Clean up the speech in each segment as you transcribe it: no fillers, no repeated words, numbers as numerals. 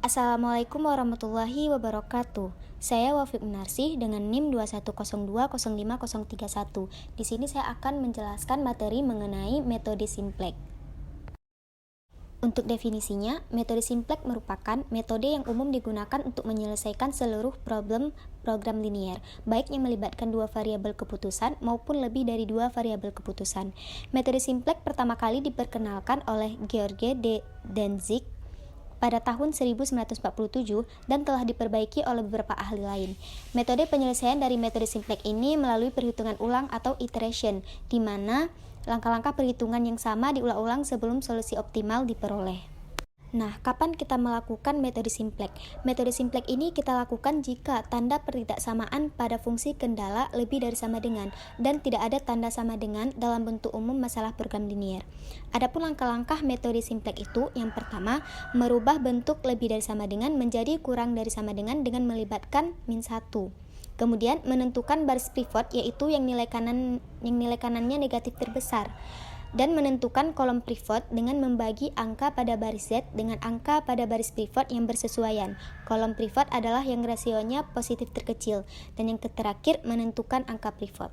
Assalamualaikum warahmatullahi wabarakatuh. Saya Wafiq Minarsih dengan NIM 210205031. Di sini saya akan menjelaskan materi mengenai metode Simplex. Untuk definisinya, metode Simplex merupakan metode yang umum digunakan untuk menyelesaikan seluruh program linier, baik yang melibatkan dua variabel keputusan maupun lebih dari dua variabel keputusan. Metode Simplex pertama kali diperkenalkan oleh George de Dantzig pada tahun 1947 dan telah diperbaiki oleh beberapa ahli lain. Metode penyelesaian dari metode Simplex ini melalui perhitungan ulang atau iteration, di mana langkah-langkah perhitungan yang sama diulang-ulang sebelum solusi optimal diperoleh. Nah, kapan kita melakukan metode Simplex? Metode Simplex ini kita lakukan jika tanda pertidaksamaan pada fungsi kendala lebih dari sama dengan dan tidak ada tanda sama dengan dalam bentuk umum masalah program linier. Adapun langkah-langkah metode Simplex itu, yang pertama, merubah bentuk lebih dari sama dengan menjadi kurang dari sama dengan melibatkan -1. Kemudian menentukan baris pivot, yaitu yang nilai kanannya negatif terbesar, dan menentukan kolom pivot dengan membagi angka pada baris Z dengan angka pada baris pivot yang bersesuaian. Kolom pivot adalah yang rasionya positif terkecil, dan yang terakhir menentukan angka pivot.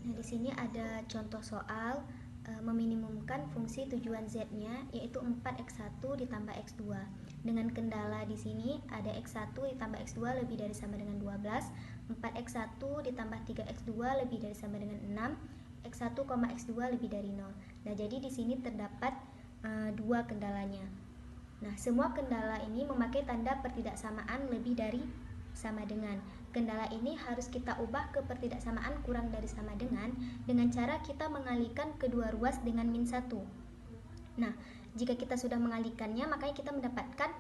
Nah, di sini ada contoh soal meminimumkan fungsi tujuan Z-nya, yaitu 4x1 ditambah x2. Dengan kendala di sini ada x1 ditambah x2 lebih dari sama dengan 12, 4x1 ditambah 3x2 lebih dari sama dengan 6, x1, x2 lebih dari 0. Nah, jadi di sini terdapat dua kendalanya. Nah, semua kendala ini memakai tanda pertidaksamaan lebih dari sama dengan. Kendala ini harus kita ubah ke pertidaksamaan kurang dari sama dengan cara kita mengalihkan kedua ruas dengan -1. Nah, jika kita sudah mengalihkannya, makanya kita mendapatkan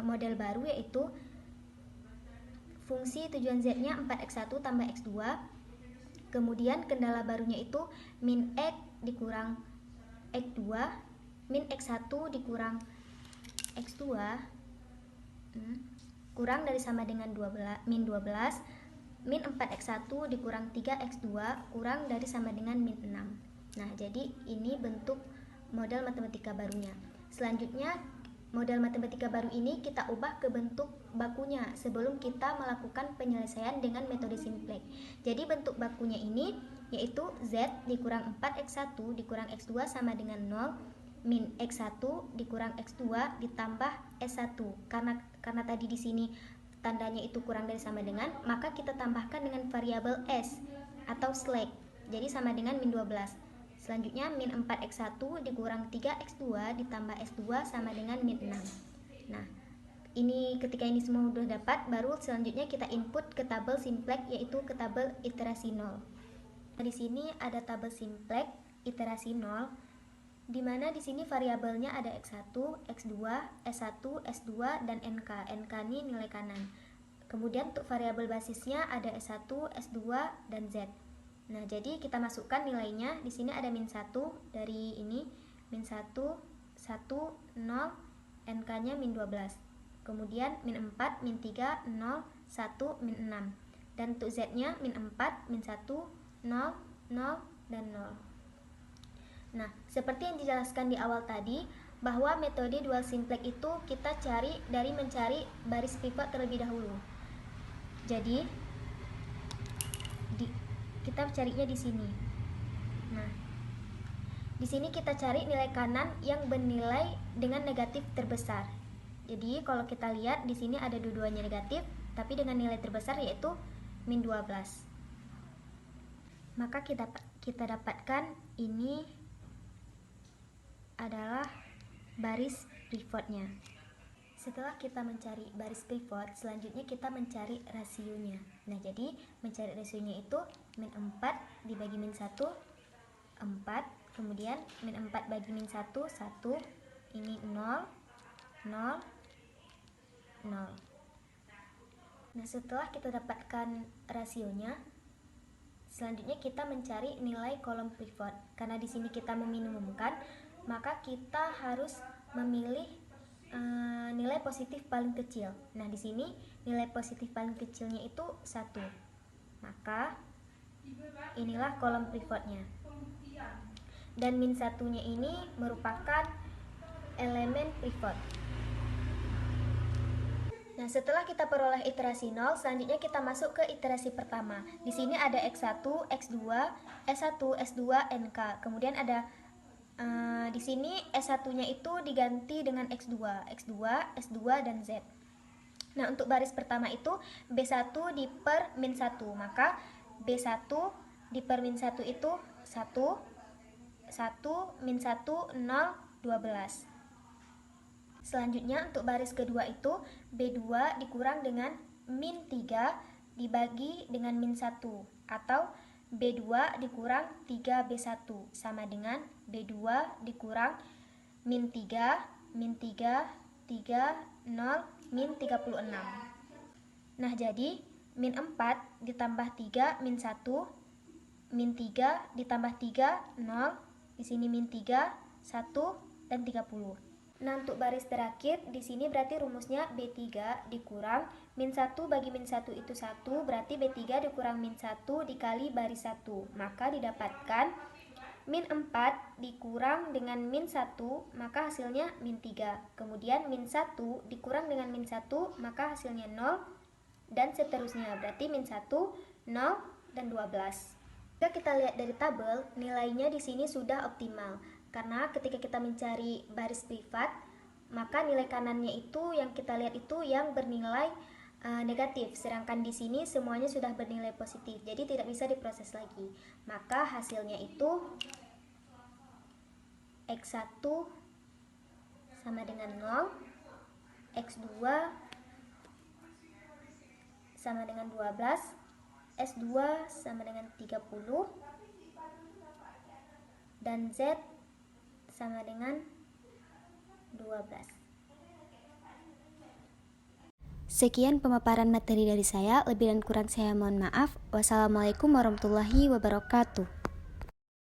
model baru, yaitu fungsi tujuan Z-nya 4x1 tambah x2. Kemudian kendala barunya itu min x dikurang x2 min x1 dikurang x2 kurang dari sama dengan min 12 min 4x1 dikurang 3x2 kurang dari sama dengan min 6. Nah, jadi ini bentuk model matematika barunya. Selanjutnya, model matematika baru ini kita ubah ke bentuk bakunya sebelum kita melakukan penyelesaian dengan metode Simplex. Jadi bentuk bakunya ini yaitu Z dikurang 4x1 dikurang x2 sama dengan 0 min x1 dikurang x2 ditambah s1. Karena tadi di sini tandanya itu kurang dari sama dengan, maka kita tambahkan dengan variabel s atau slack. Jadi sama dengan min 12. Selanjutnya min 4x1 dikurang 3x2 ditambah s2 sama dengan min 6. Nah, ini ketika ini semua sudah dapat, baru selanjutnya kita input ke tabel Simplex, yaitu ke tabel iterasi 0. Nah, di sini ada tabel Simplex iterasi 0, di mana di sini variabelnya ada x1, x2, s1, s2 dan nk. Nk ini nilai kanan. Kemudian untuk variabel basisnya ada s1, s2 dan z. Nah, jadi kita masukkan nilainya. Di sini ada min 1 dari ini, min 1, 1, 0, nk-nya min 12. Kemudian min 4, min 3, 0, 1, min 6. Dan untuk z-nya min 4, min 1, 0, 0, dan 0. Nah, seperti yang dijelaskan di awal tadi, bahwa metode dual simplex itu kita cari dari mencari baris pivot terlebih dahulu. Jadi, kita carinya di sini. Nah, di sini kita cari nilai kanan yang bernilai dengan negatif terbesar. Jadi, kalau kita lihat di sini ada dua-duanya negatif, tapi dengan nilai terbesar yaitu min 12. Maka kita dapatkan ini adalah baris pivotnya. Setelah kita mencari baris pivot, selanjutnya kita mencari rasionya. Nah, jadi mencari rasionya itu min 4 dibagi min 1, 4. Kemudian min 4 bagi min 1, 1. Ini 0, 0, 0. Nah, setelah kita dapatkan rasionya, selanjutnya kita mencari nilai kolom pivot. Karena di sini kita meminimumkan, maka kita harus memilih nilai positif paling kecil. Nah, di sini nilai positif paling kecilnya itu 1. Maka inilah kolom pivotnya. Dan min 1-nya ini merupakan elemen pivot. Nah, setelah kita peroleh iterasi 0, selanjutnya kita masuk ke iterasi pertama. Di sini ada X1, X2, S1, S2, NK. Kemudian ada di sini S1-nya itu diganti dengan X2, X2, S2, dan Z. Nah, untuk baris pertama itu B1 diper min 1. Maka B1 diper min 1 itu 1, 1, min 1, 0, 12. Selanjutnya untuk baris kedua itu B2 dikurang dengan min 3 dibagi dengan min 1, atau B2 dikurang 3B1 sama dengan B2 dikurang min 3, min 3, 3, 0, min 36. Nah, jadi min 4 ditambah 3 min 1, min 3 ditambah 3, 0. Di sini min 3, 1, dan 30. Nah, untuk baris terakhir di sini berarti rumusnya B3 dikurang min 1 bagi min 1 itu 1, berarti B3 dikurang min 1 dikali baris 1. Maka didapatkan min 4 dikurang dengan min 1, maka hasilnya min 3. Kemudian min 1 dikurang dengan min 1, maka hasilnya 0, dan seterusnya. Berarti min 1, 0, dan 12. Jika kita lihat dari tabel, nilainya di sini sudah optimal. Karena ketika kita mencari baris privat, maka nilai kanannya itu yang kita lihat itu yang bernilai negatif, sedangkan di sini semuanya sudah bernilai positif, jadi tidak bisa diproses lagi. Maka hasilnya itu X1 sama dengan 0, X2 sama dengan 12, S2 sama dengan 30, dan Z sama dengan 12. Sekian pemaparan materi dari saya, lebih dan kurang saya mohon maaf. Wassalamualaikum warahmatullahi wabarakatuh.